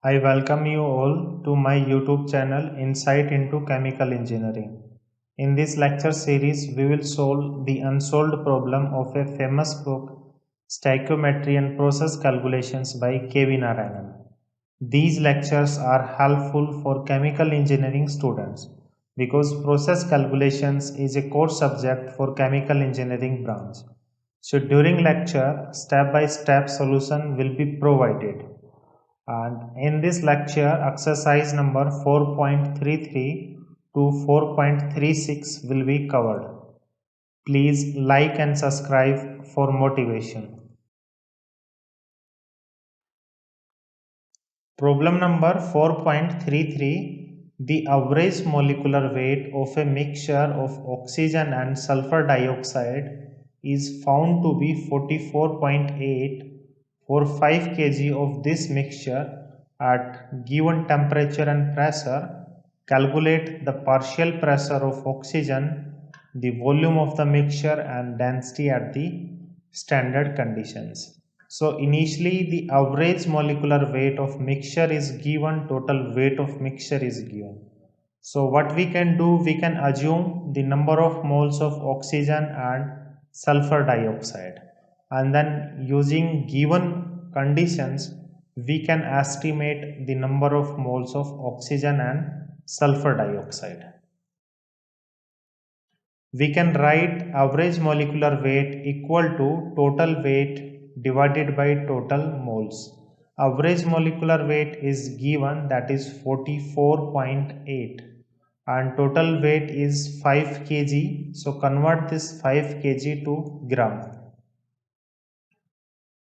I welcome you all to my YouTube channel Insight into Chemical Engineering. In this lecture series, we will solve the unsolved problem of a famous book, Stoichiometry and Process Calculations by K.V. Narayanan. These lectures are helpful for chemical engineering students because process calculations is a core subject for chemical engineering branch. So during lecture, step-by-step solution will be provided. And in this lecture, exercise number 4.33 to 4.36 will be covered. Please like and subscribe for motivation. Problem number 4.33. The average molecular weight of a mixture of oxygen and sulfur dioxide is found to be 44.8 for 5 kg of this mixture at given temperature and pressure. Calculate the partial pressure of oxygen, the volume of the mixture and density at the standard conditions. So initially the average molecular weight of mixture is given, total weight of mixture is given. So what we can do, we can assume the number of moles of oxygen and sulfur dioxide, and then using given conditions we can estimate the number of moles of oxygen and sulfur dioxide. We can write average molecular weight equal to total weight divided by total moles. Average molecular weight is given, that is 44.8, and total weight is 5 kg. So convert this 5 kg to gram.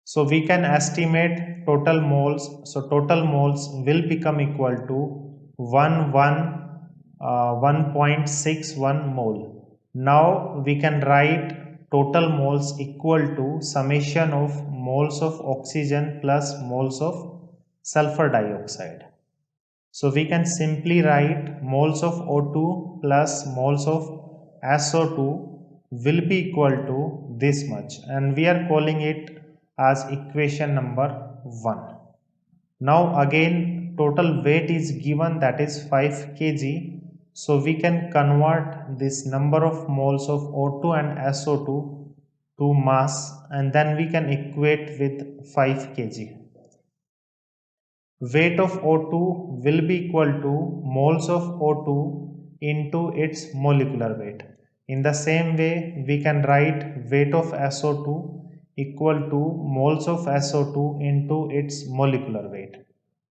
So we can estimate total moles. So total moles will become equal to 1.61 mole. Now we can write total moles equal to summation of moles of oxygen plus moles of sulfur dioxide. So we can simply write moles of O2 plus moles of SO2 will be equal to this much, and we are calling it as equation number 1. Now again total weight is given, that is 5 kg. So we can convert this number of moles of O2 and SO2 to mass, and then we can equate with 5 kg. Weight of O2 will be equal to moles of O2 into its molecular weight. In the same way, we can write weight of SO2 equal to moles of SO2 into its molecular weight.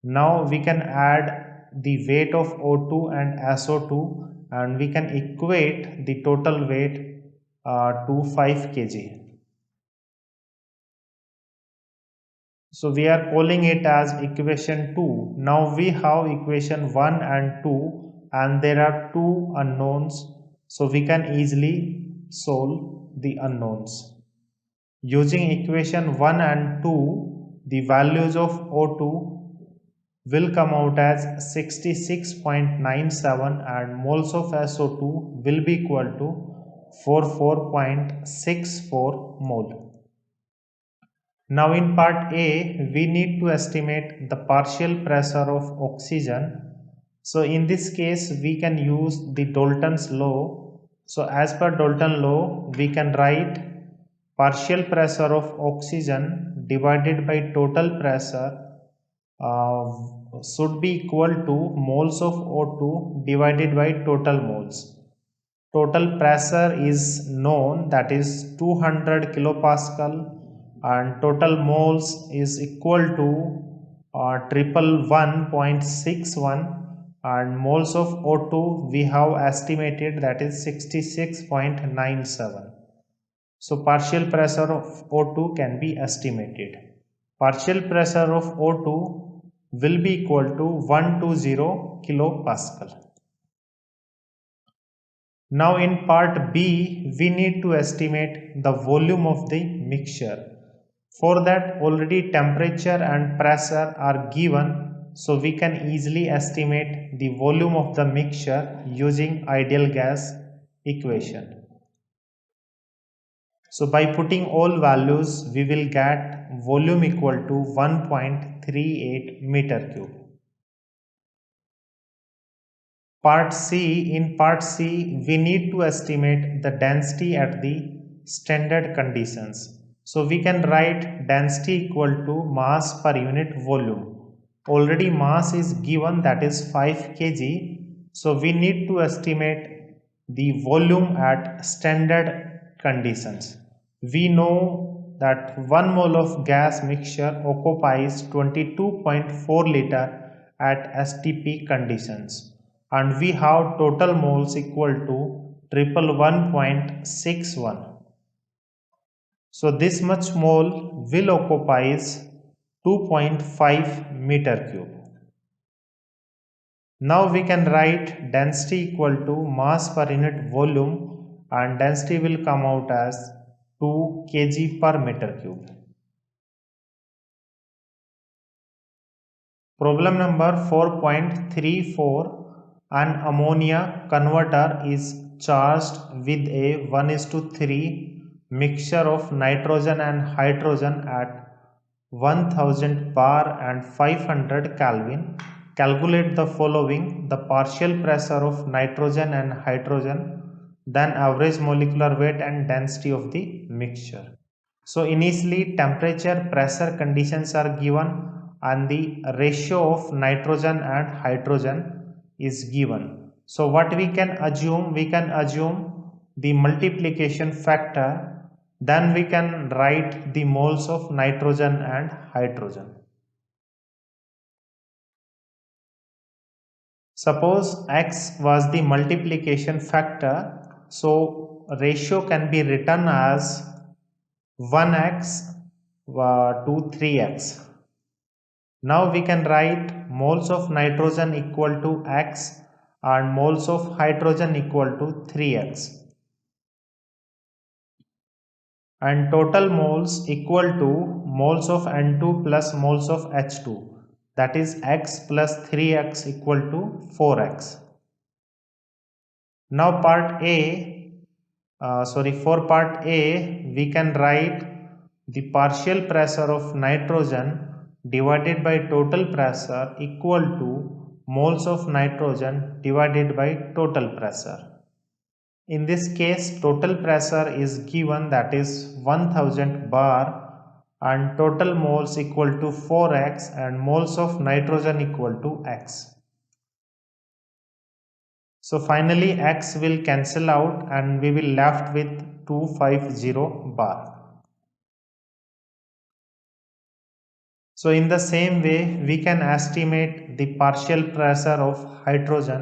Now we can add the weight of O2 and SO2, and we can equate the total weight to 5 kg. So we are calling it as equation 2. Now we have equation 1 and 2, and there are two unknowns. So we can easily solve the unknowns. Using equation 1 and 2, the values of O2 will come out as 66.97 and moles of SO2 will be equal to 44.64 mole. Now in part A, we need to estimate the partial pressure of oxygen. So in this case, we can use the Dalton's law. So as per Dalton law, we can write partial pressure of oxygen divided by total pressure should be equal to moles of O2 divided by total moles. Total pressure is known, that is 200 kilopascal, and total moles is equal to 111.61, and moles of O2 we have estimated, that is 66.97. So partial pressure of O2 can be estimated. Partial pressure of O2 will be equal to 120 kilopascal. Now in part B, we need to estimate the volume of the mixture. For that, already temperature and pressure are given, so we can easily estimate the volume of the mixture using ideal gas equation. So by putting all values, we will get volume equal to 1.38 meter cube. In part C, we need to estimate the density at the standard conditions. So we can write density equal to mass per unit volume. Already mass is given, that is 5 kg. So we need to estimate the volume at standard conditions. We know that 1 mole of gas mixture occupies 22.4 liter at STP conditions, and we have total moles equal to 111.61. So this much mole will occupies 2.5 meter cube. Now we can write density equal to mass per unit volume, and density will come out as 2 kg per meter cube. Problem number 4.34. An ammonia converter is charged with a 1:3 mixture of nitrogen and hydrogen at 1000 bar and 500 Kelvin. Calculate the following: the partial pressure of nitrogen and hydrogen, then average molecular weight and density of the mixture. So initially temperature, pressure conditions are given and the ratio of nitrogen and hydrogen is given. So what we can assume? We can assume the multiplication factor, then we can write the moles of nitrogen and hydrogen. Suppose X was the multiplication factor, so ratio can be written as 1x to 3x. Now we can write moles of nitrogen equal to x and moles of hydrogen equal to 3x, and total moles equal to moles of N2 plus moles of H2, that is x plus 3x equal to 4x. Now for part A, we can write the partial pressure of nitrogen divided by total pressure equal to moles of nitrogen divided by total pressure. In this case, total pressure is given, that is 1000 bar, and total moles equal to 4x and moles of nitrogen equal to x. So finally x will cancel out and we will left with 250 bar. So in the same way we can estimate the partial pressure of hydrogen.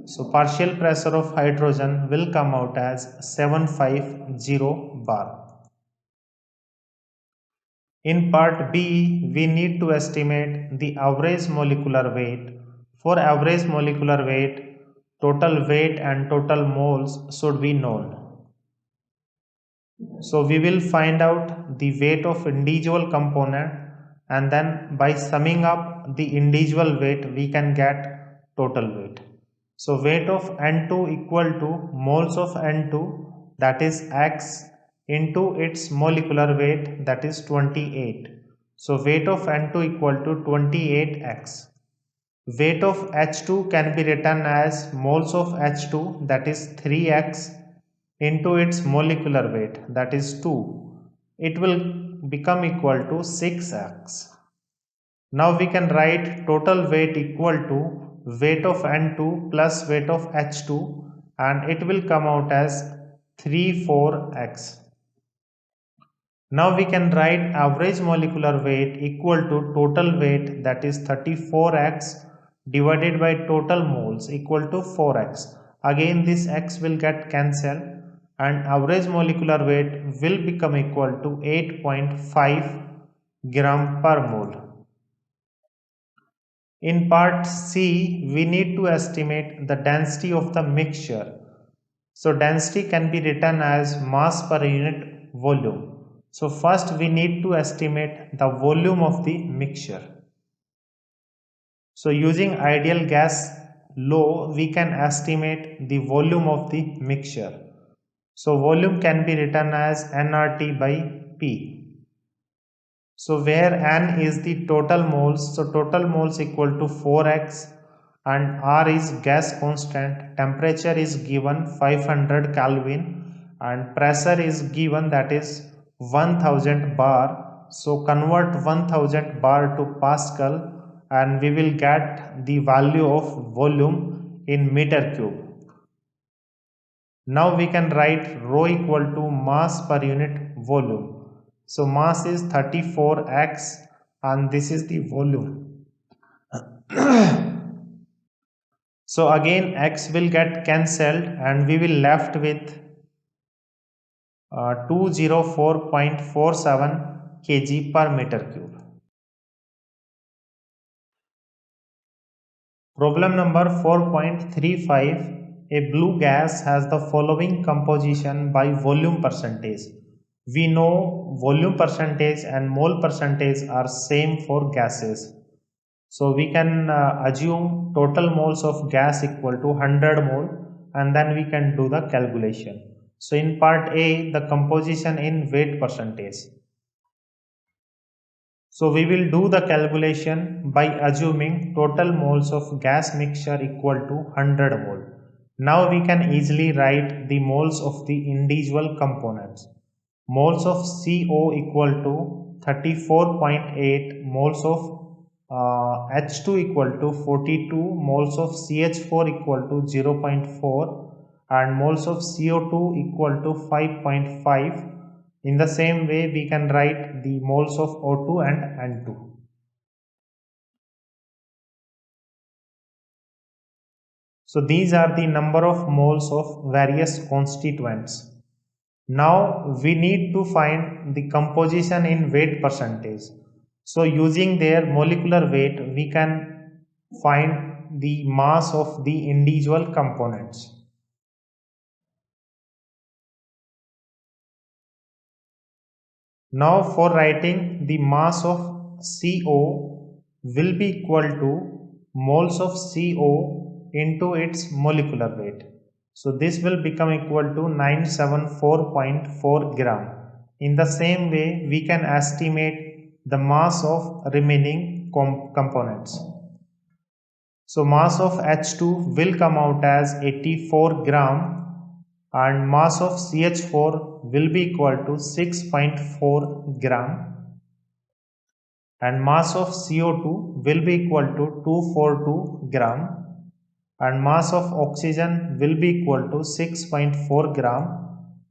So partial pressure of hydrogen will come out as 750 bar. In part B, we need to estimate the average molecular weight. For average molecular weight, total weight and total moles should be known. So we will find out the weight of individual component, and then by summing up the individual weight we can get total weight. So weight of N2 equal to moles of N2, that is x, into its molecular weight, that is 28. So weight of N2 equal to 28x. Weight of H2 can be written as moles of H2, that is 3x, into its molecular weight, that is 2. It will become equal to 6x. Now we can write total weight equal to weight of N2 plus weight of H2, and it will come out as 34x. Now we can write average molecular weight equal to total weight, that is 34x, divided by total moles equal to 4x. Again this x will get cancelled and average molecular weight will become equal to 8.5 gram per mole. In part C, we need to estimate the density of the mixture. So density can be written as mass per unit volume. So first we need to estimate the volume of the mixture. So using ideal gas law, we can estimate the volume of the mixture. So volume can be written as nRT by P. So where N is the total moles, so total moles equal to 4x, and R is gas constant, temperature is given 500 Kelvin, and pressure is given, that is 1000 bar. So convert 1000 bar to Pascal and we will get the value of volume in meter cube. Now we can write rho equal to mass per unit volume. So mass is 34x and this is the volume. So again x will get cancelled and we will left with 204.47 kg per meter cube. Problem number 4.35. A blue gas has the following composition by volume percentage. We know volume percentage and mole percentage are same for gases. So we can assume total moles of gas equal to 100 mole and then we can do the calculation. So in part A, the composition in weight percentage. So we will do the calculation by assuming total moles of gas mixture equal to 100 mole. Now we can easily write the moles of the individual components. Moles of CO equal to 34.8, moles of H2 equal to 42, moles of CH4 equal to 0.4 and moles of CO2 equal to 5.5. In the same way, we can write the moles of O2 and N2. So these are the number of moles of various constituents. Now we need to find the composition in weight percentage. So using their molecular weight, we can find the mass of the individual components. Now for writing, the mass of CO will be equal to moles of CO into its molecular weight. So this will become equal to 974.4 gram. In the same way, we can estimate the mass of remaining components. So mass of H2 will come out as 84 gram and mass of CH4 will be equal to 6.4 gram and mass of CO2 will be equal to 242 gram and mass of oxygen will be equal to 6.4 gram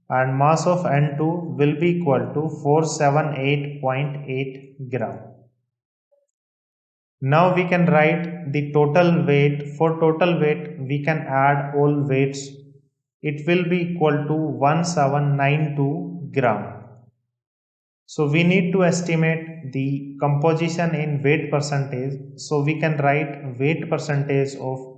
and mass of N2 will be equal to 478.8 gram. Now we can write the total weight. For total weight, we can add all weights. It will be equal to 1792 gram. So we need to estimate the composition in weight percentage. So we can write weight percentage of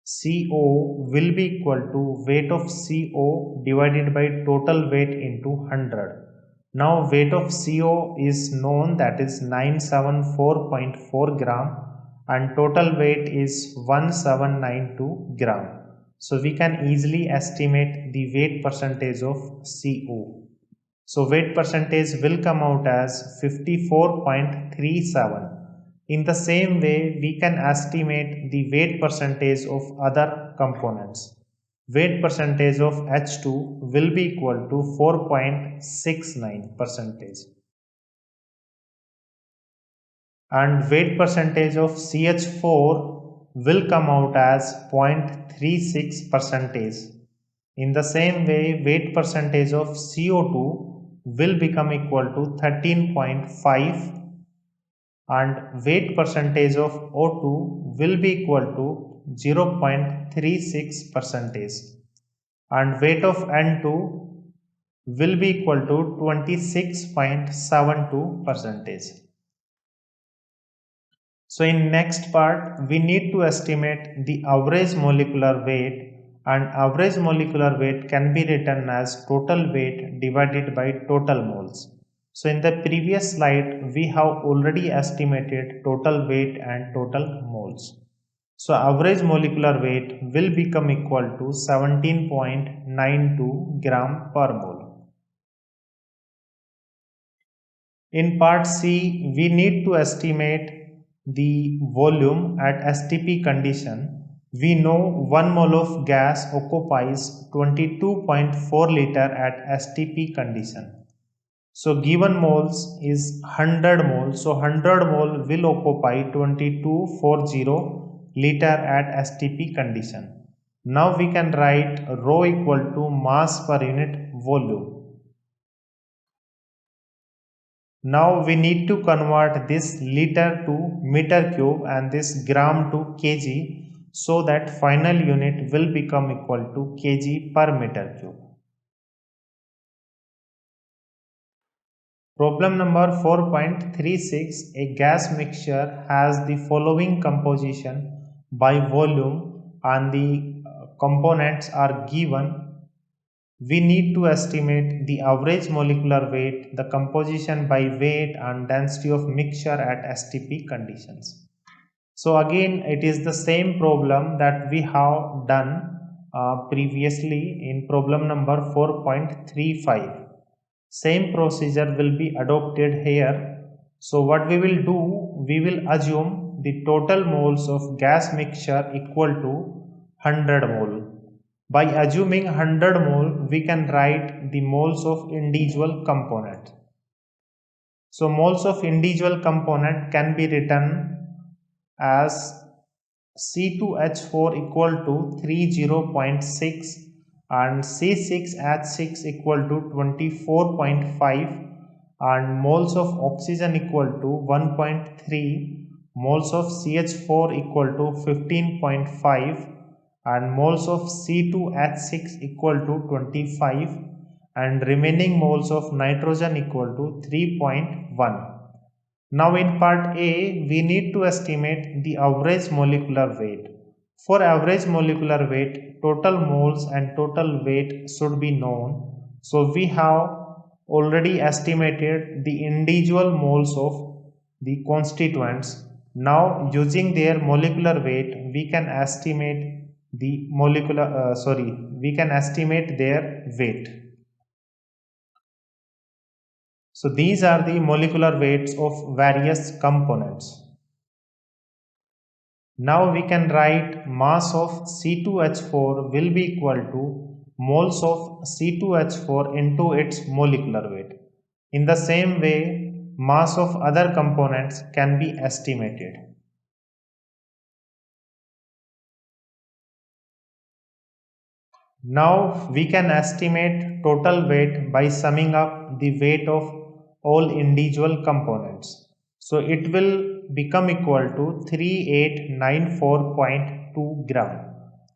CO will be equal to weight of CO divided by total weight into 100. Now weight of CO is known, that is 974.4 gram and total weight is 1792 gram. So we can easily estimate the weight percentage of CO. So weight percentage will come out as 54.37. In the same way, we can estimate the weight percentage of other components. Weight percentage of H2 will be equal to 4.69%. And weight percentage of CH4 will come out as 0.36%. In the same way, weight percentage of CO2 will become equal to 13.5 and weight percentage of O2 will be equal to 0.36% and weight of N2 will be equal to 26.72%. So in next part, we need to estimate the average molecular weight, and average molecular weight can be written as total weight divided by total moles. So in the previous slide, we have already estimated total weight and total moles. So average molecular weight will become equal to 17.92 gram per mole. In part C, we need to estimate the volume at STP condition. We know 1 mole of gas occupies 22.4 liter at STP condition. So given moles is 100 mole. So 100 mole will occupy 2240 liter at STP condition. Now we can write rho equal to mass per unit volume. Now we need to convert this liter to meter cube and this gram to kg, so that final unit will become equal to kg per meter cube. Problem number 4.36. A gas mixture has the following composition by volume and the components are given. We need to estimate the average molecular weight, the composition by weight and density of mixture at STP conditions. So again it is the same problem that we have done previously in problem number 4.35. Same procedure will be adopted here. So what we will do, we will assume the total moles of gas mixture equal to 100 mole. By assuming 100 mole, we can write the moles of individual component. So moles of individual component can be written as C2H4 equal to 30.6 and C6H6 equal to 24.5 and moles of oxygen equal to 1.3, moles of CH4 equal to 15.5 and moles of C2H6 equal to 25 and remaining moles of nitrogen equal to 3.1. Now in part A, we need to estimate the average molecular weight. For average molecular weight, total moles and total weight should be known. So we have already estimated the individual moles of the constituents. Now using their molecular weight, we can estimate the we can estimate their weight. So these are the molecular weights of various components. Now we can write mass of C2H4 will be equal to moles of C2H4 into its molecular weight. In the same way, mass of other components can be estimated. Now we can estimate total weight by summing up the weight of all individual components. So it will become equal to 3894.2 gram.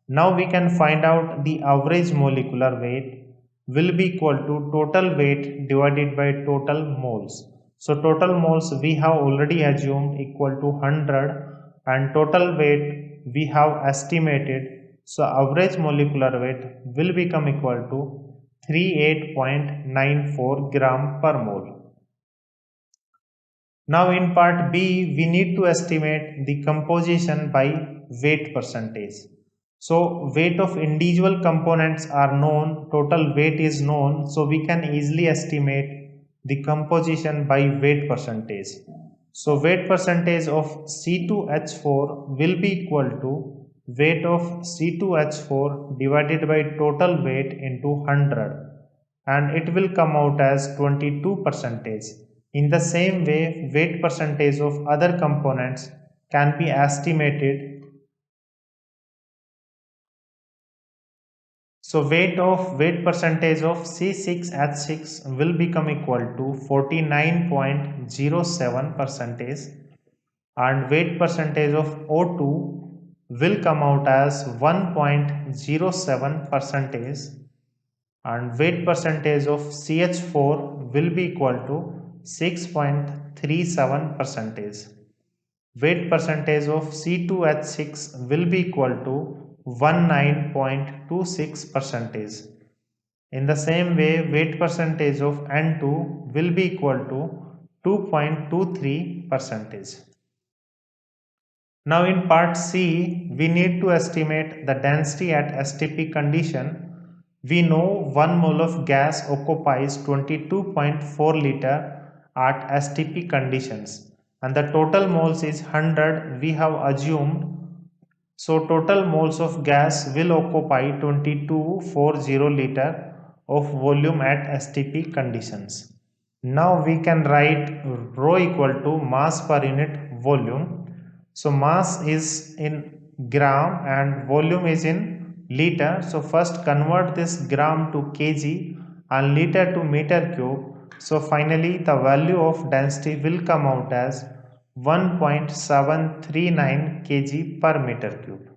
Now we can find out the average molecular weight will be equal to total weight divided by total moles. So total moles we have already assumed equal to 100 and total weight we have estimated. So average molecular weight will become equal to 38.94 gram per mole. Now in part B, we need to estimate the composition by weight percentage. So weight of individual components are known, total weight is known, so we can easily estimate the composition by weight percentage. So weight percentage of C2H4 will be equal to weight of C2H4 divided by total weight into 100 and it will come out as 22%. In the same way, weight percentage of other components can be estimated. So weight percentage of C6H6 will become equal to 49.07% and weight percentage of O2 will come out as 1.07% and weight percentage of CH4 will be equal to 6.37%. Weight percentage of C2H6 will be equal to 19.26%. In the same way, weight percentage of N2 will be equal to 2.23%. Now in part C, we need to estimate the density at STP condition. We know 1 mole of gas occupies 22.4 liter at STP conditions and the total moles is 100. We have assumed So total moles of gas will occupy 2240 liter of volume at STP conditions. Now we can write rho equal to mass per unit volume. So mass is in gram and volume is in liter. So first convert this gram to kg and liter to meter cube. So finally the value of density will come out as 1.739 kg per meter cube.